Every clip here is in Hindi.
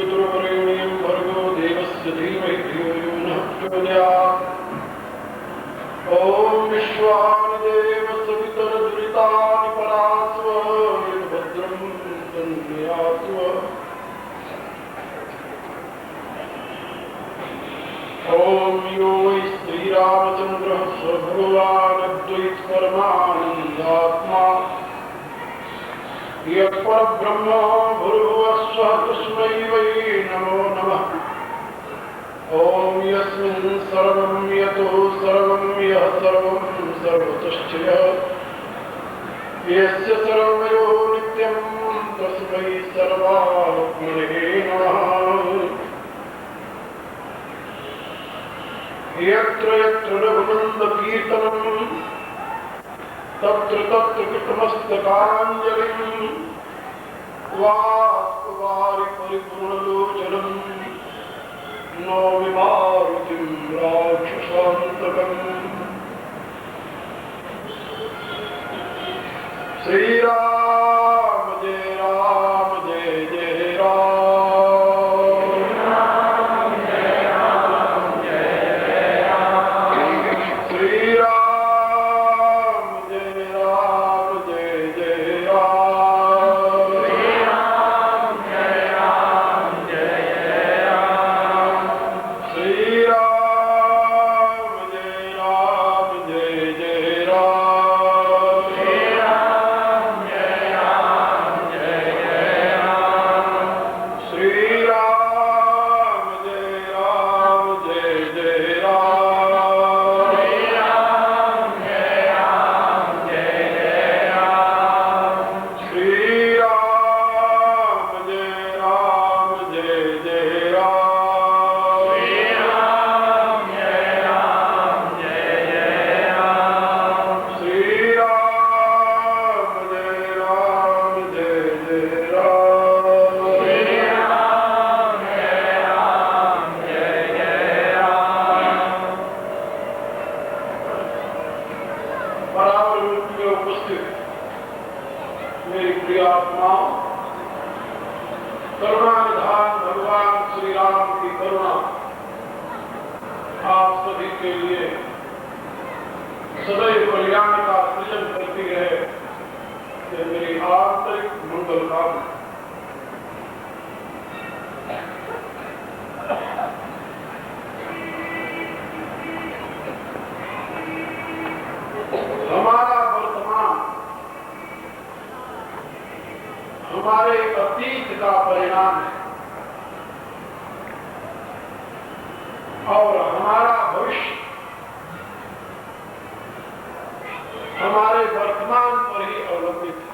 पितृवरेण्यं भर्गो देवस्य धीमहि धियो यो नः प्रचोदयात्। ॐ विश्वानिदेव सवितरदुरितानि परास्व भद्रं तन्यास्व। ॐ यो वै श्रीरामचन्द्रः स्वभगवानद्वैतपरमानन्दात्मा यत्परब्रह्म भूर्भुवस्सुवः तस्मै वै नमो नमः। ॐ यस्मिन् सर्वं यतो सर्वं यः सर्वं सर्वतश्च यस्य सर्वयो नित्यं तस्मै सर्वात्मने नमः। यत्र यत्र रघुनन्दकीर्तनं तत्र तत्र कृतमस्तकाञ्जलिं वारि परिपूर्णलोचनं नौमि मारुतिं राक्षसान्तकम्। श्रीराम जय जय राम। हमारे अतीत का परिणाम है और हमारा भविष्य हमारे वर्तमान पर ही अवलंबित है।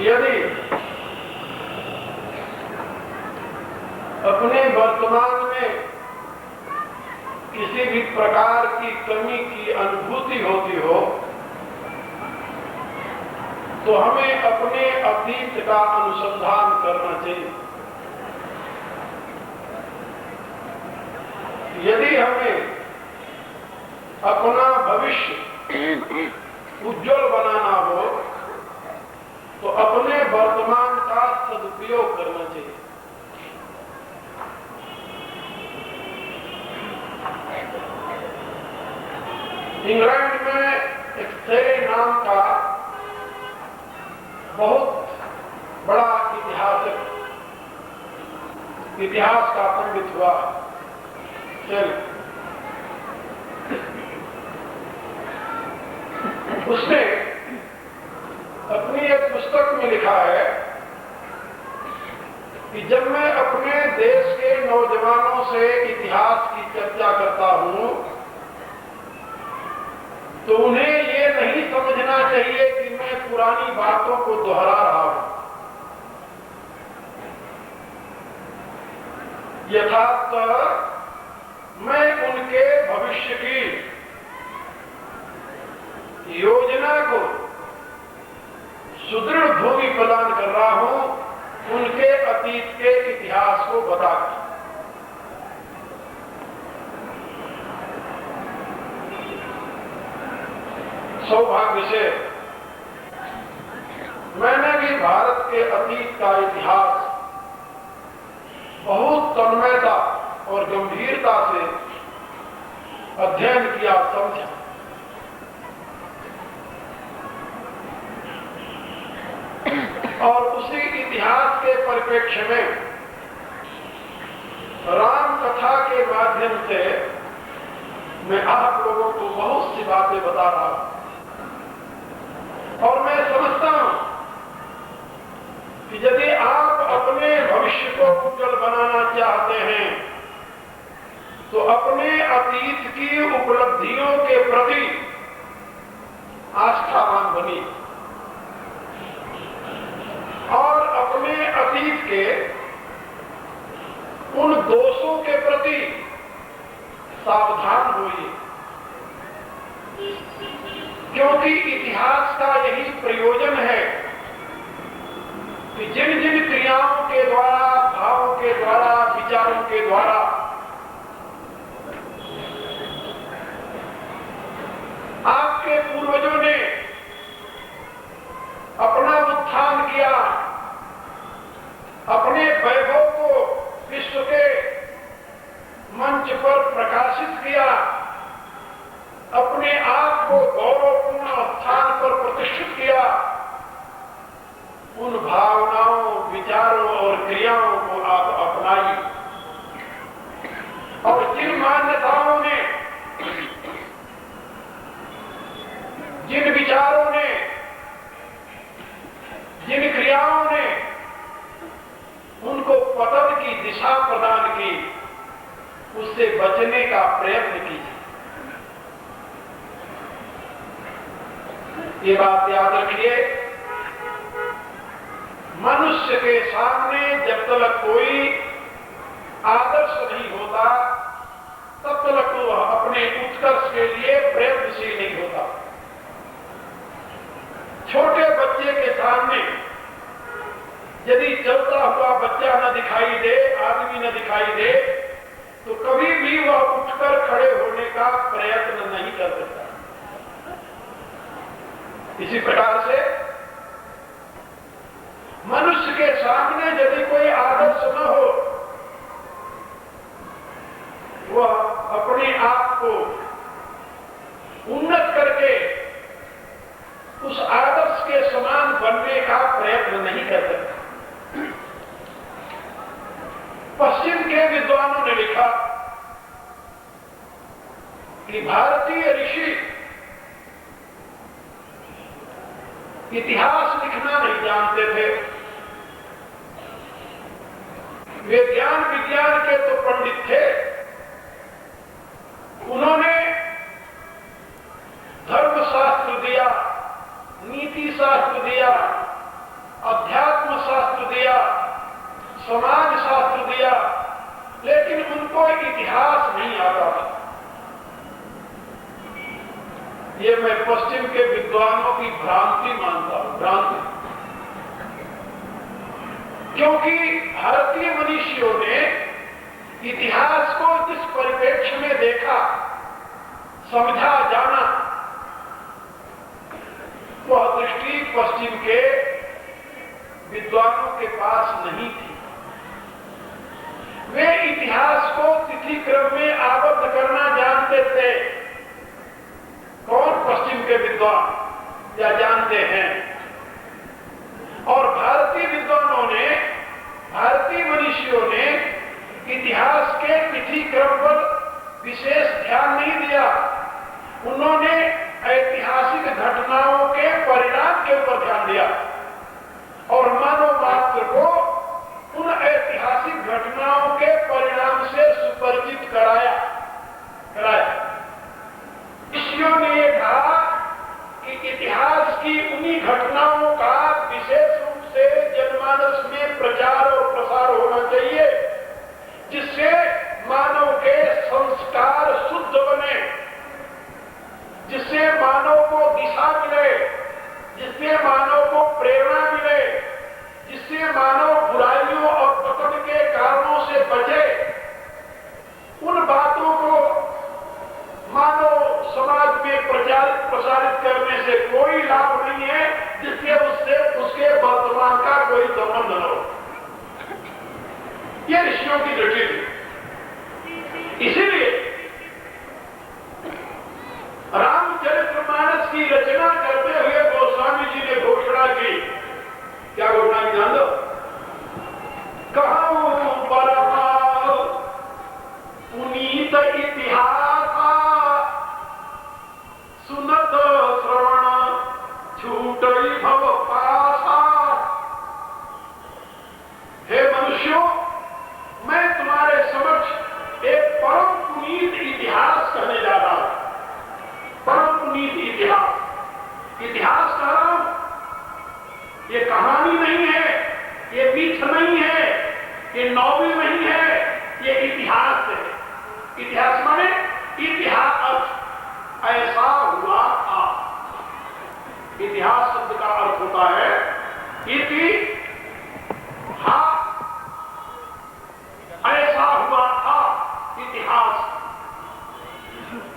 यदि अपने वर्तमान में किसी भी प्रकार की कमी की अनुभूति होती हो तो हमें अपने अतीत का अनुसंधान करना चाहिए। यदि हमें अपना भविष्य उज्जवल बनाना हो तो अपने वर्तमान का सदुपयोग करना चाहिए। इंग्लैंड में एक सेरे नाम का बहुत बड़ा इतिहास का पंडित हुआ। उसने अपनी एक पुस्तक में लिखा है कि जब मैं अपने देश के नौजवानों से इतिहास की चर्चा करता हूं तो उन्हें ये नहीं समझना चाहिए कि मैं पुरानी बातों को दोहरा रहा हूं। यथार्थः मैं उनके भविष्य की योजना को सुदृढ़ भूमि प्रदान कर रहा हूं, उनके अतीत के इतिहास को बताकर। सौभाग्य से मैंने भी भारत के अतीत का इतिहास बहुत तन्मयता और गंभीरता से अध्ययन किया, समझा। और उसी इतिहास के परिप्रेक्ष्य में राम कथा के माध्यम से मैं आप लोगों को बहुत सी बातें बता रहा हूं। और मैं समझता हूं कि यदि आप अपने भविष्य को उज्जवल बनाना चाहते हैं तो अपने अतीत की उपलब्धियों के प्रति आस्थावान बनिए और अपने अतीत के उन दोषों के प्रति सावधान होइए, क्योंकि इतिहास का यही प्रयोजन है कि जिन जिन क्रियाओं के द्वारा, भावों के द्वारा, विचारों के द्वारा आपके पूर्वजों ने अपना उत्थान किया, अपने वैभव को विश्व के मंच पर प्रकाशित किया, अपने आप को गौरवपूर्ण स्थान पर प्रतिष्ठित किया, उन भावनाओं, विचारों और क्रियाओं को आप अपनाइए। और जिन मान्यताओं ने, जिन विचारों ने, जिन क्रियाओं ने उनको पतन की दिशा प्रदान की, उससे बचने का प्रयत्न कीजिए। ये बात याद रखिए, मनुष्य के सामने जब तक कोई आदर्श नहीं होता तब तक वह अपने उत्कर्ष के लिए प्रयत्नशील नहीं होता। छोटे बच्चे के सामने यदि चलता हुआ बच्चा न दिखाई दे, आदमी न दिखाई दे, तो कभी भी वह उठकर खड़े होने का प्रयत्न नहीं कर सकता। इसी प्रकार से मनुष्य के सामने यदि कोई आदर्श न हो, वह अपने आप को उन्नत करके उस आदर्श के समान बनने का प्रयत्न नहीं कर सकता। पश्चिम के विद्वानों ने लिखा कि भारतीय ऋषि इतिहास लिखना नहीं जानते थे। वे ज्ञान विज्ञान के तो पंडित थे, उन्होंने धर्मशास्त्र दिया, नीति शास्त्र दिया, अध्यात्म शास्त्र दिया, समाज शास्त्र दिया, लेकिन उनको इतिहास नहीं आता था। ये मैं पश्चिम के विद्वानों की भ्रांति मानता हूं, भ्रांति। क्योंकि भारतीय मनीषियों ने इतिहास को जिस परिप्रेक्ष्य में देखा, समझा, जाना, वह दृष्टि पश्चिम के विद्वानों के पास नहीं थी। वे इतिहास को तिथि क्रम में आबद्ध करना जानते थे। कौन पश्चिम के विद्वान या जानते हैं? और भारतीय विद्वानों ने, भारतीय मनीषियों ने इतिहास के तिथि क्रम पर विशेष ध्यान नहीं दिया। उन्होंने ऐतिहासिक घटनाओं के परिणाम के ऊपर ध्यान दिया और मानव मात्र को उन ऐतिहासिक घटनाओं के परिणाम से सुपरिचित कराया। ऋषियों ने यह कहा कि इतिहास की उन्हीं घटनाओं का विशेष रूप से जनमानस में प्रचार और प्रसार होना चाहिए जिससे मानव के संस्कार शुद्ध बने, जिससे मानव को दिशा मिले, जिससे मानव को प्रेरणा मिले, जिससे मानव बुराइयों और पतन के कारणों से बचे। उन बातों को मानव समाज में प्रचारित प्रसारित करने से कोई लाभ नहीं है जिससे उसके वही संबंध लो। ये ऋषियों की दृष्टि थी। इसीलिए रामचरितमानस की रचना करते हुए गोस्वामी जी ने घोषणा की। क्या घोषणा की जान दो? कहूं परमा पुनीत इतिहास सुनत श्रवण छूटई भव पासा। हे मनुष्यों, मैं तुम्हारे समक्ष एक परम पुनीत इतिहास कहने जा रहा हूं। परम पुनीत इतिहास, इतिहास कह रहा हूं। ये कहानी नहीं है, ये मिथ नहीं है, ये नॉवेल नहीं है, ये इतिहास है। इतिहास माने इतिहास अर्थ ऐसा हुआ था। इतिहास शब्द का अर्थ होता है इति हा, ऐसा हुआ था इतिहास।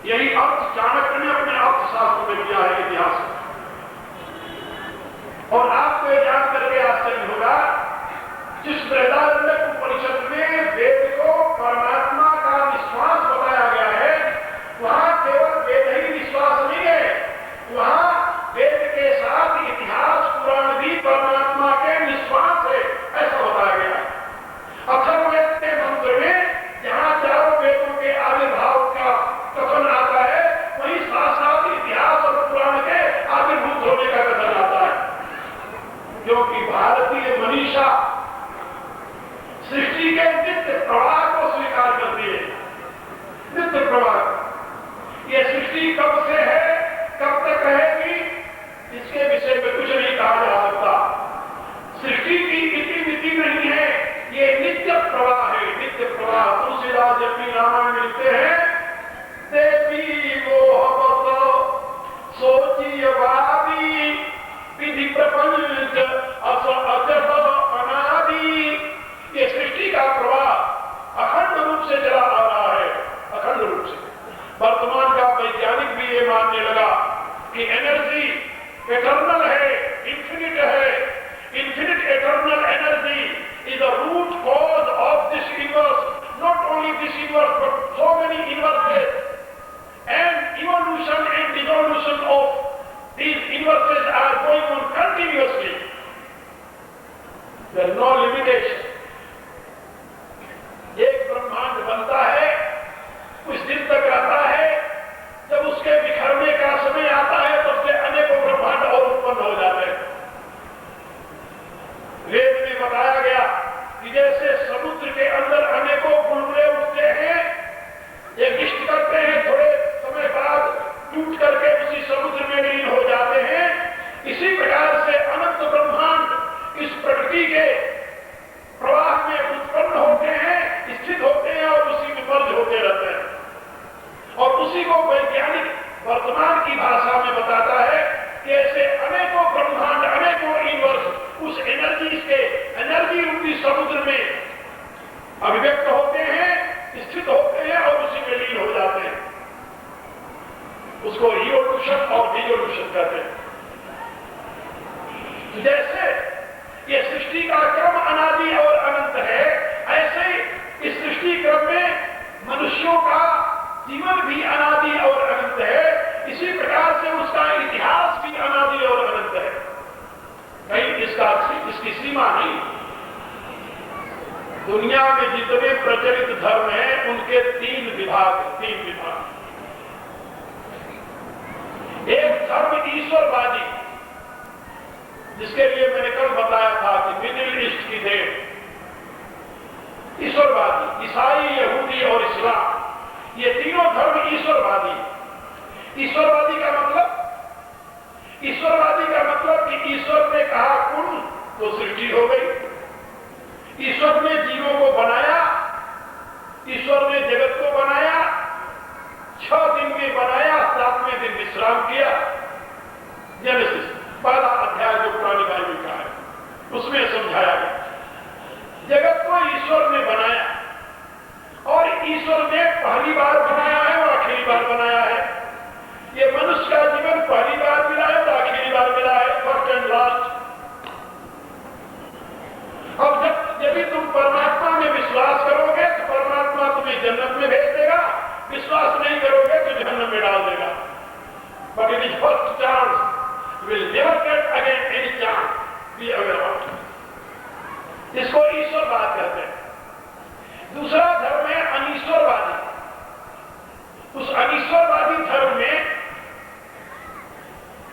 यही अर्थ चाणक्य ने अपने अर्थशास्त्र में किया है इतिहास। और आपको यह जान करके आश्चर्य होगा, जिस बृहदारण्यक उपनिषद में वेद को परमात्मा का विश्वास बताया गया है, वहां केवल वेद ही विश्वास नहीं है, वहां वेद के साथ इतिहास पुराण भी परमात्मा के विश्वास है, ऐसा बताया गया। अथर्ववेद के मंत्र में जहां चारों वेदों के आविर्भाव का कथन आता है, वहीं साथ साथ इतिहास और पुराण के आविर्भूत होने का कथन आता है। क्योंकि भारतीय मनीषा सृष्टि के नित्य प्रवाह को स्वीकार करती है। नित्य प्रवाह, यह सृष्टि कब से है, कब तक रहेगी, इसके विषय में कुछ नहीं कहा जा सकता। सृष्टि की इति मिति नहीं है, ये नित्य प्रवाह है। नित्य प्रवाह तुलसीदास जब भी रामायण लिखते हैं, देवी मोहब्बत सोची वादी विधि प्रपंच अनादि। ये सृष्टि का प्रवाह अखंड रूप से चला आ रहा है, अखंड रूप से। वर्तमान का वैज्ञानिक भी ये मानने लगा कि एनर्जी एटर्नल है, इंफिनिट है। Infinite eternal energy is the root cause of this universe, not only this universe but so many universes, and evolution and devolution of these universes are going on continuously. There is no limitation. एक ब्रह्मांड बनता है, कुछ दिन तक रहता है, जब उसके बिखरने का समय आता है तो उसके अनेकों ब्रह्मांड और उत्पन्न हो जाते हैं। वेद में बताया गया कि जैसे समुद्र के अंदर अनेकों बुलबुले उठते हैं, ये गिष्ट करते हैं, थोड़े समय बाद टूट करके उसी समुद्र में लीन हो जाते हैं, इसी प्रकार से अनंत ब्रह्मांड इस प्रकृति के प्रवाह में उत्पन्न होते हैं, स्थित होते हैं और उसी में मर्ज होते रहते हैं। और उसी को वैज्ञानिक वर्तमान की भाषा में बताता है कि ऐसे अनेकों ब्रह्मांड, अनेकों यूनिवर्स उस एनर्जी के एनर्जी रूपी समुद्र में अभिव्यक्त होते हैं, स्थित होते हैं और उसी में लीन हो जाते हैं। उसको इवोल्यूशन और डिवोल्यूशन कहते हैं। जैसे ये सृष्टि का क्रम अनादि और अनंत है, ऐसे ही इस सृष्टि क्रम में मनुष्यों का जीवन भी अनादि और अनंत है। इसी प्रकार से उसका इतिहास भी अनादि और अनंत है। कहीं इसकी सीमा नहीं। दुनिया में जितने प्रचलित धर्म हैं, उनके तीन विभाग। एक धर्म ईश्वरवादी, जिसके लिए मैंने कल बताया था कि मिडिल ईस्ट की थे ईश्वरवादी, ईसाई, यहूदी और इस्लाम, ये तीनों धर्म ईश्वरवादी। ईश्वरवादी का मतलब कि ईश्वर ने कहा कुन तो सृष्टि हो गई। ईश्वर ने जीवों को बनाया, ईश्वर ने जगत को बनाया, 6 दिन में बनाया, 7वें दिन विश्राम किया। जेनेसिस पहला अध्याय जो पुरानी बाइबल का है, उसमें समझाया गया जगत को ईश्वर ने बनाया, और ईश्वर ने पहली बार बनाया है और आखिरी बार बनाया है। ये मनुष्य का जीवन पहली बार मिला है और आखिरी बार मिला है, फर्स्ट एंड लास्ट। ईश्वरवाद कहते हैं। दूसरा धर्म है अनीश्वरवादी। उस अनीश्वरवादी धर्म में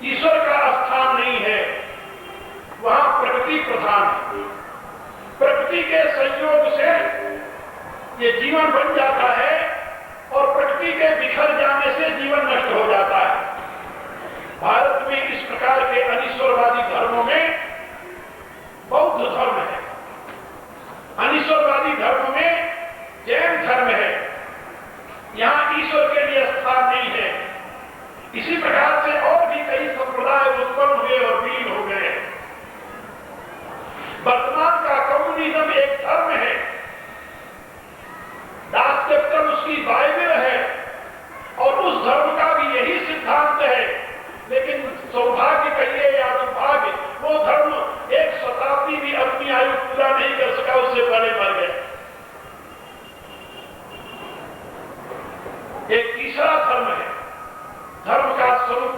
ईश्वर का स्थान नहीं है, वहां प्रकृति प्रधान है। प्रकृति के संयोग से ये जीवन बन जाता है और प्रकृति के बिखर जाने से जीवन नष्ट हो जाता है। भारत में इस प्रकार के अनीश्वरवादी धर्मों में बौद्ध धर्म है, अनीश्वरवादी धर्म में जैन धर्म है। यहां ईश्वर के लिए स्थान नहीं है। इसी प्रकार से और भी कई संप्रदाय उत्पन्न हुए और विलीन हो गए। वर्तमान का कम्युनिज्म एक धर्म है, दास कैपिटल उसकी बाइबल है और उस धर्म का भी यही सिद्धांत है। लेकिन सौभाग्य कहिए या दुर्भाग्य, वो धर्म एक शताब्दी भी अपनी आयु पूरा नहीं कर सका, उससे पहले मर गए। एक तीसरा धर्म है, धर्म का स्वरूप,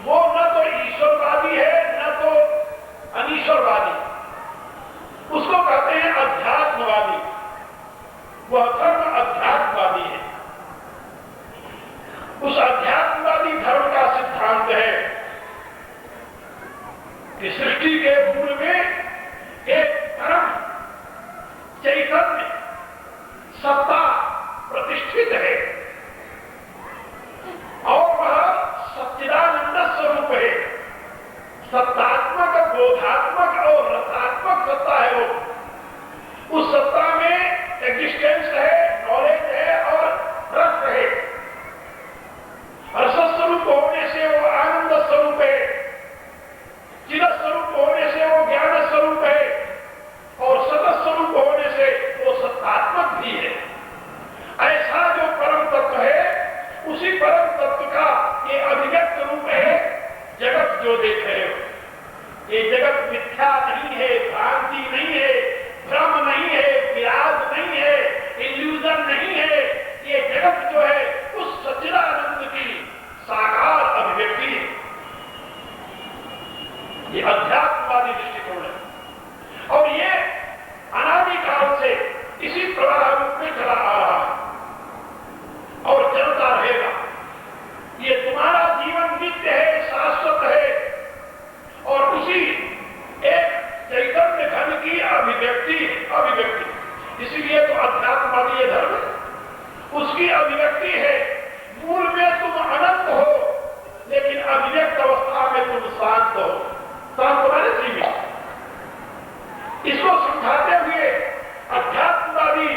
वो न तो ईश्वरवादी है न तो अनीश्वरवादी, उसको कहते हैं अध्यात्मवादी। वह धर्म अध्यात्मवादी है। उस अध्यात्मवादी धर्म का सिद्धांत है कि सृष्टि के मूल में एक परम चैतन्य सत्ता प्रतिष्ठित है और वह सच्चिदानंद स्वरूप है। सत्तात्मक, बोधात्मक और रसात्मक सत्ता है वो। उस सत्ता में एग्जिस्टेंस है, नॉलेज है और रस है। रस स्वरूप होने से वो आनंद स्वरूप है, चिद स्वरूप होने से वो ज्ञान स्वरूप है और सत स्वरूप होने से वो सत्तात्मक भी है। ऐसा जो परम तत्व है, उसी परम तत्व का ये अभिव्यक्त रूप है जगत जो देख रहे हो। ये जगत मिथ्या नहीं है, भ्रांति नहीं है, भ्रम नहीं है, विराज नहीं है, इल्यूजन नहीं है। ये जगत जो है उस सच्चिदानंद की साकार अभिव्यक्ति है। ये अध्यात्मवादी दृष्टिकोण है और ये अनादिकाल से इसी प्रकार रूप में चला आ रहा है और चलता रहेगा। ये तुम्हारा जीवन नित्य है, शाश्वत है और उसी एक चैतन्य घन की अभिव्यक्ति। इसीलिए तो अध्यात्मवादी धर्म उसकी अभिव्यक्ति है। मूल में तुम अनंत हो, लेकिन अभिव्यक्त अवस्था में तुम शांत हो। शांत माने सीमित। इसको समझाते हुए अध्यात्मवादी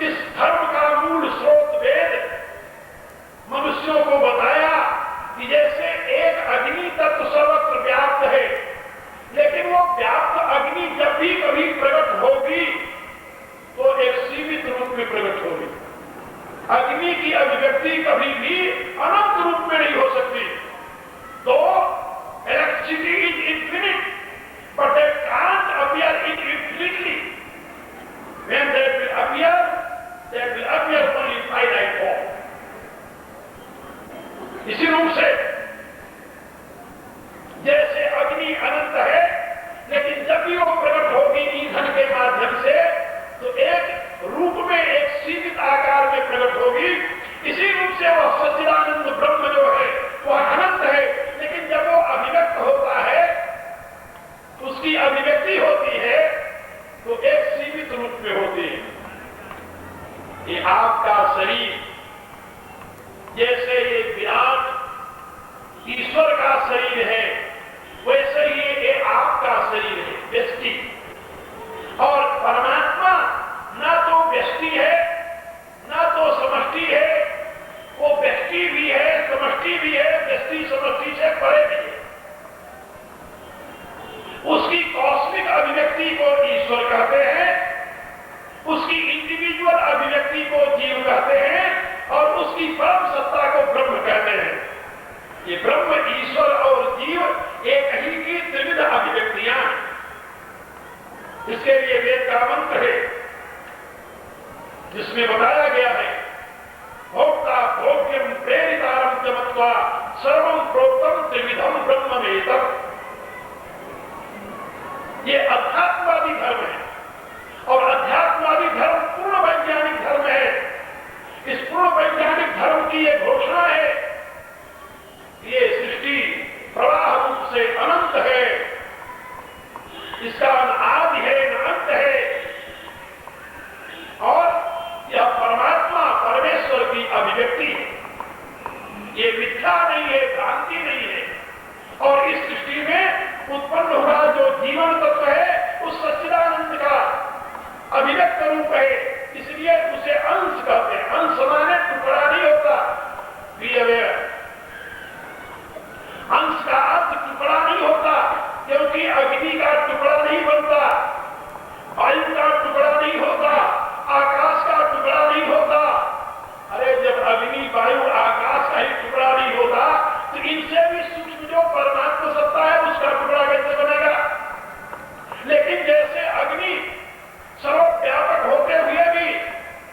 इस धर्म का मूल स्रोत वेद मनुष्यों को बताया कि जैसे एक अग्नि तत्व सर्वत्र व्याप्त है, लेकिन वो व्याप्त अग्नि जब भी कभी प्रकट होगी तो एक सीमित रूप में प्रकट होगी। अग्नि की अभिव्यक्ति कभी भी अनंत रूप में नहीं हो सकती। तो electricity is infinite but it can't appear in infinitely. When that will appear only finite form. इसी रूप से जैसे अग्नि अनंत है, लेकिन जब भी वो प्रकट होगी ईंधन के माध्यम से तो एक रूप में, एक सीमित आकार में प्रकट होगी। इसी रूप से वह सच्चिदानंद ब्रह्म जो है वह अनंत है, लेकिन जब वो अभिव्यक्त होता है, उसकी अभिव्यक्ति होती है तो एक सीमित रूप में होती है। ये आपका शरीर जैसे ये विराट ईश्वर का शरीर है, वैसे ही ये आपका शरीर है, व्यष्टि। और परमात्मा ना तो व्यष्टि है ना तो समष्टि है, वो व्यष्टि भी है, समष्टि भी है, व्यष्टि समष्टि से परे भी है। उसकी कॉस्मिक अभिव्यक्ति को ईश्वर कहते हैं, उसकी इंडिविजुअल अभिव्यक्ति को जीव कहते हैं और उसकी परम सत्ता को ब्रह्म कहते हैं। ये ब्रह्म, ईश्वर और जीव एक ही की त्रिविध अभिव्यक्तियां। इसके लिए वेद का मंत्र है जिसमें बताया गया है, भोक्ता भोग्यम प्रेरितारम च मत्वा सर्वं प्रोक्तम त्रिविधम ब्रह्ममेतत्। ये अध्यात्मवादी धर्म है। और अध्यात्मवादी धर्म पूर्ण वैज्ञानिक धर्म है। इस पूर्ण वैज्ञानिक धर्म की यह घोषणा है, ये सृष्टि प्रवाह रूप से अनंत है, इसका न आदि है न अंत है, और यह परमात्मा परमेश्वर की अभिव्यक्ति है। ये मिथ्या नहीं है, भ्रांति नहीं है। और इस सृष्टि में उत्पन्न हुआ जो जीवन तत्व है उस सच्चिदानंद का अभिव्यक्त रूप है, इसलिए उसे अंश कहते हैं। अंश माने टुकड़ा नहीं होता, अंश का अर्थ टुकड़ा नहीं होता, क्योंकि अग्नि का टुकड़ा नहीं बनता, वायु का टुकड़ा नहीं होता, आकाश का टुकड़ा नहीं होता। अरे जब अग्नि वायु आकाश का ही टुकड़ा नहीं होता तो इनसे भी सूक्ष्म जो परमात्मा सत्ता है उसका टुकड़ा कैसे बनेगा? लेकिन जैसे अग्नि सर्वव्यापक होते हुए भी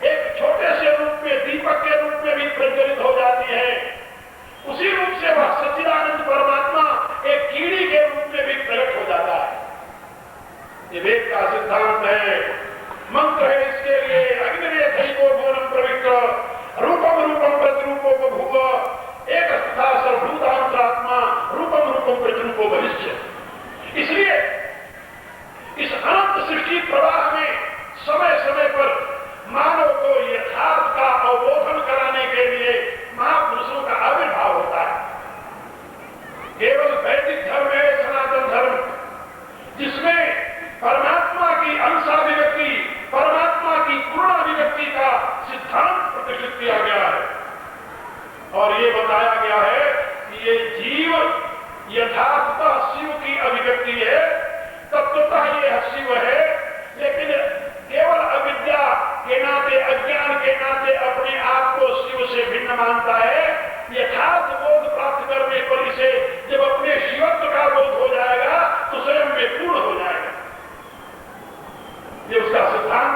एक छोटे से रूप में दीपक के रूप में भी प्रज्वलित हो जाती है, उसी रूप से वह सच्चिदानंद परमात्मा एक कीड़ी के रूप में भी प्रकट हो जाता है। ये वेद का सिद्धांत है, मंत्र है इसके लिए। अग्निरे दैवो भुवनं प्रविष्ट रूपम रूपम प्रतिरूपो बभूव एक तथा सर्वभूतांतरात्मा रूपम रूपम प्रतिरूपो भविष्य। इसलिए इस अनंत सृष्टि प्रवाह में समय समय पर मानव को यथार्थ का अवबोधन कराने के लिए महापुरुषों का आविर्भाव होता है। केवल वैदिक धर्म है सनातन धर्म, जिसमें परमात्मा की अंशाभिव्यक्ति, परमात्मा की पूर्ण अभिव्यक्ति का सिद्धांत प्रतिष्ठित किया गया है। और ये बताया गया है कि ये जीव यथार्थतः शिव की अभिव्यक्ति है, तत्वतः ये शिव है, लेकिन केवल अविद्या के नाते, अज्ञान के नाते अपने आप को शिव से भिन्न मानता है। यथार्थ बोध प्राप्त करने पर इसे जब अपने शिवत्व का बोध हो जाएगा तो स्वयं में पूर्ण हो जाएगा। ये उसका सिद्धांत।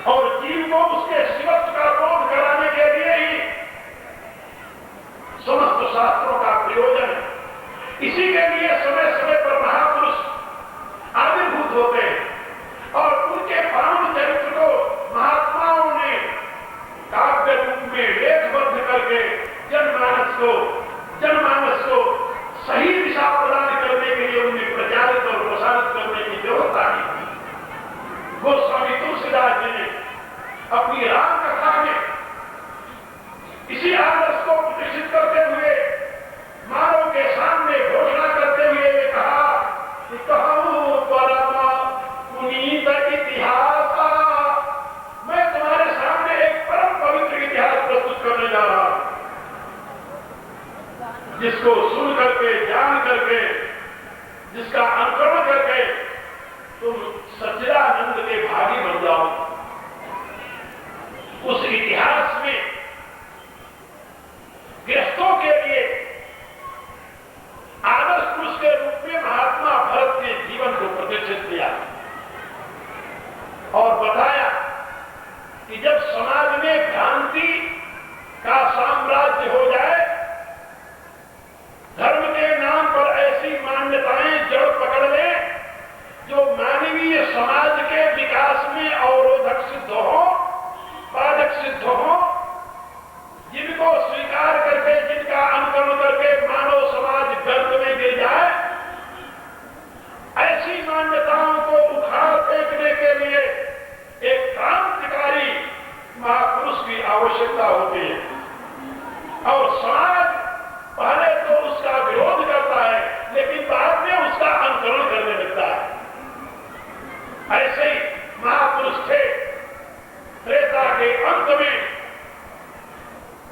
और जीव को उसके शिवत्व का बोध कराने के लिए ही समस्त शास्त्रों का प्रयोजन है। इसी के लिए समय समय पर महापुरुष आविर्भूत होते हैं और उनके पावन चरित्र को महात्माओं ने काव्य रूप में लेखबद्ध करके जनमानस को सही दिशा प्रदान करने के लिए उन्हें प्रचारित और प्रसारित करने की व्यवस्था की। गोस्वामी तुलसीदास जी ने अपनी राम कथा में इसी आदर्श को प्रतिष्ठित करते हुए मानव के सामने घोषणा करते हुए ये कहा कि कहूं परम पुनीत इतिहास, मैं तुम्हारे सामने एक परम पवित्र इतिहास प्रस्तुत करने जा रहा हूं, जिसको सुन करके, जान करके, जिसका अनुकरण करके तुम सच्चिदानंद के भागी बन जाओ। उस इतिहास में गृहस्थों के लिए आदर्श पुरुष के रूप में महात्मा भरत के जीवन को प्रतिष्ठित किया और बताया कि जब समाज में भ्रांति का साम्राज्य हो जाए, धर्म के नाम पर ऐसी मान्यताएं जड़ पकड़ लें जो मानवीय समाज के विकास में अवरोधक सिद्ध हो, बाधक सिद्ध हो, जिनको स्वीकार करके, जिनका अनुकरण करके मानव समाज गर्त में गिर जाए, ऐसी मान्यताओं को उखाड़ फेंकने के लिए एक क्रांतिकारी महापुरुष की आवश्यकता होती है। और समाज पहले तो उसका विरोध करता है, लेकिन बाद में उसका अनुकरण करने लगता है। ऐसे ही महापुरुष थे। त्रेता के अंत में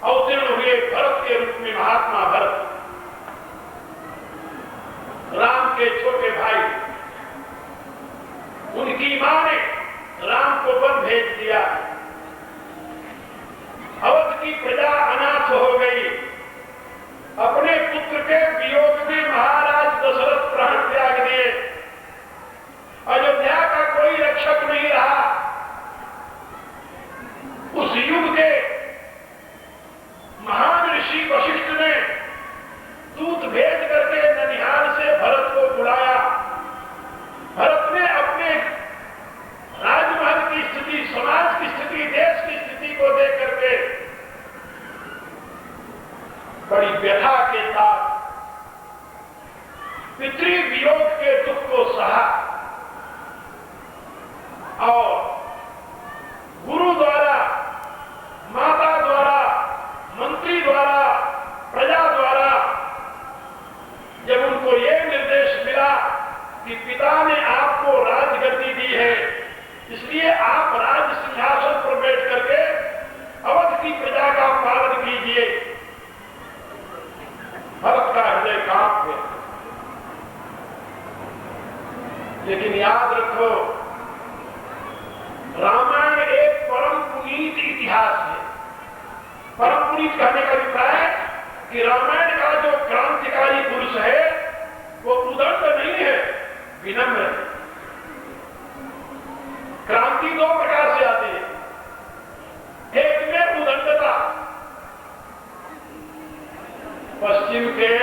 अवतीर्ण हुए भरत के रूप में महात्मा भरत, राम के छोटे भाई। उनकी मां ने राम को वन भेज दिया। अवध की प्रजा अनाथ हो गई। अपने पुत्र के वियोग में महाराज दशरथ प्राण त्याग दिए। अयोध्या का कोई रक्षक नहीं रहा। उस युग के महान ऋषि वशिष्ठ ने दूत भेज करके ननिहाल से भरत को बुलाया। भरत ने पितृ वियोग के दुख को सहा और गुरु द्वारा, माता द्वारा, मंत्री द्वारा, प्रजा द्वारा जब उनको यह निर्देश मिला कि पिता ने आपको राजगद्दी दी है, इसलिए आप राज सिंहासन पर बैठ करके अवध की प्रजा का पालन कीजिए, भरत का हृदय कांप गया। लेकिन याद रखो, रामायण एक परम पुनीत इतिहास है। परम पुनीत कहने का अभिप्राय है कि रामायण का जो क्रांतिकारी पुरुष है वो उदंड नहीं है, विनम्र है। क्रांति दो प्रकार से आती है, एक में उदंडता, पश्चिम के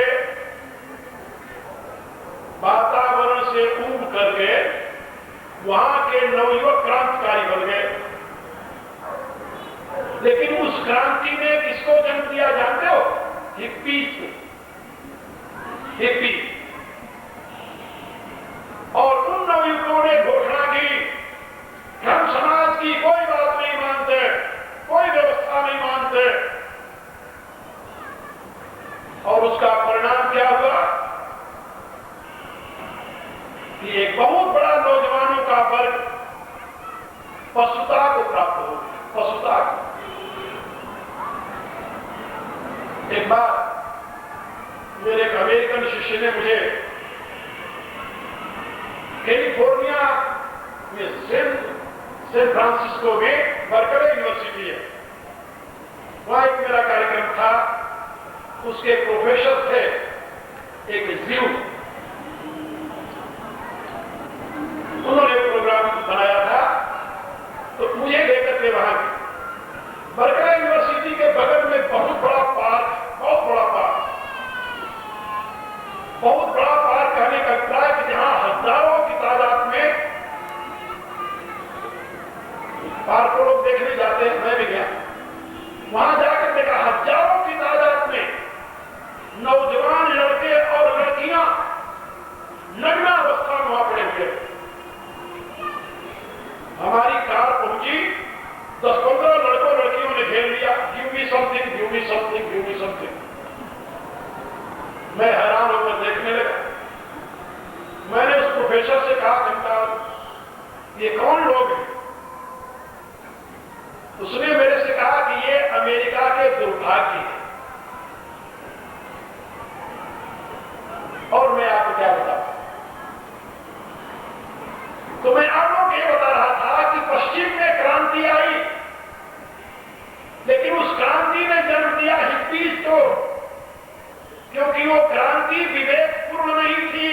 वातावरण से ऊब करके वहां के नवयुवक क्रांतिकारी बन गए। लेकिन उस क्रांति में किसको जन्म दिया जानते हो? हिप्पी को, हिप्पी। और उन नवयुवकों ने घोषणा की कि हम समाज की कोई बात नहीं मानते, कोई व्यवस्था नहीं मानते। और उसका परिणाम क्या हुआ कि एक बहुत बड़ा नौजवानों का वर्ग पशुता को प्राप्त हो, पशुता को। एक बार मेरे एक अमेरिकन शिष्य ने मुझे कैलिफोर्निया में सैन फ्रांसिस्को में बर्कले यूनिवर्सिटी है, वहां एक मेरा कार्यक्रम था। उसके प्रोफेसर थे एक जीव, उन्होंने प्रोग्राम बनाया था, तो मुझे लेकर के वहां बर्कले यूनिवर्सिटी के बगल में बहुत बड़ा पार्क, बहुत बड़ा पार्क, बहुत बड़ा पार्क कहने का अभिप्राय कि जहां हजारों की तादाद में पार्क को लोग देखने जाते हैं, मैं भी गया। वहां जाकर देखा हजारों की तादाद में नौजवान लड़के और लड़कियां नग्न अवस्था में वहां पड़े हुए। हमारी कार पहुंची, 10-15 लड़कों लड़कियों ने घेर लिया, give me something, give me something, give me something. मैं हैरान होकर देखने लगा। मैंने उस प्रोफेसर से कहा, घंटा ये कौन लोग हैं? उसने मेरे से कहा कि ये अमेरिका के दुर्भाग्य हैं। और मैं आपको क्या बताऊं? तो मैं आप लोग ये बता रहा था कि पश्चिम में क्रांति आई, लेकिन उस क्रांति ने जन्म दिया हिप्पीज को, क्योंकि वो क्रांति विवेकपूर्ण नहीं थी।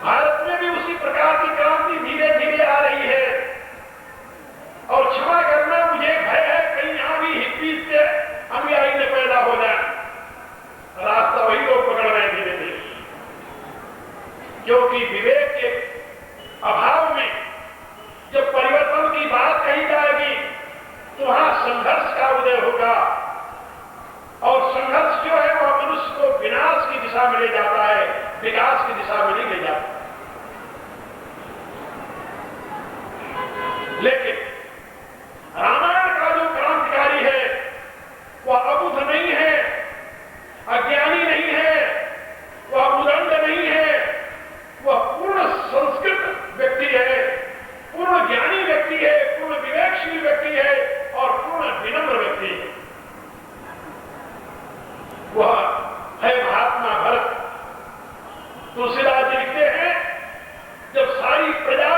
भारत में भी उसी प्रकार की क्रांति धीरे धीरे आ रही है। और क्षमा करना, मुझे भय है कहीं यहां भी हिप्पीज के अनुयायी ने पैदा हो जाए। रास्ता वही लोग पकड़ रहे हैं धीरे धीरे, क्योंकि विवेक के अभाव में जब परिवर्तन की बात कही जाएगी तो वहां संघर्ष का उदय होगा। और संघर्ष जो है वह मनुष्य को विनाश की दिशा में ले जाता है, विकास की दिशा में नहीं ले जाता। लेकिन रामायण का जो क्रांतिकारी है वह अबुध नहीं है, अज्ञानी नहीं है, वह उदंड नहीं है, वह पूर्ण संस्कृत व्यक्ति है, पूर्ण ज्ञानी व्यक्ति है, पूर्ण विवेकशील व्यक्ति है और पूर्ण विनम्र व्यक्ति है। वह है महात्मा भरत। तुलसीदास जी लिखते हैं, जब सारी प्रजा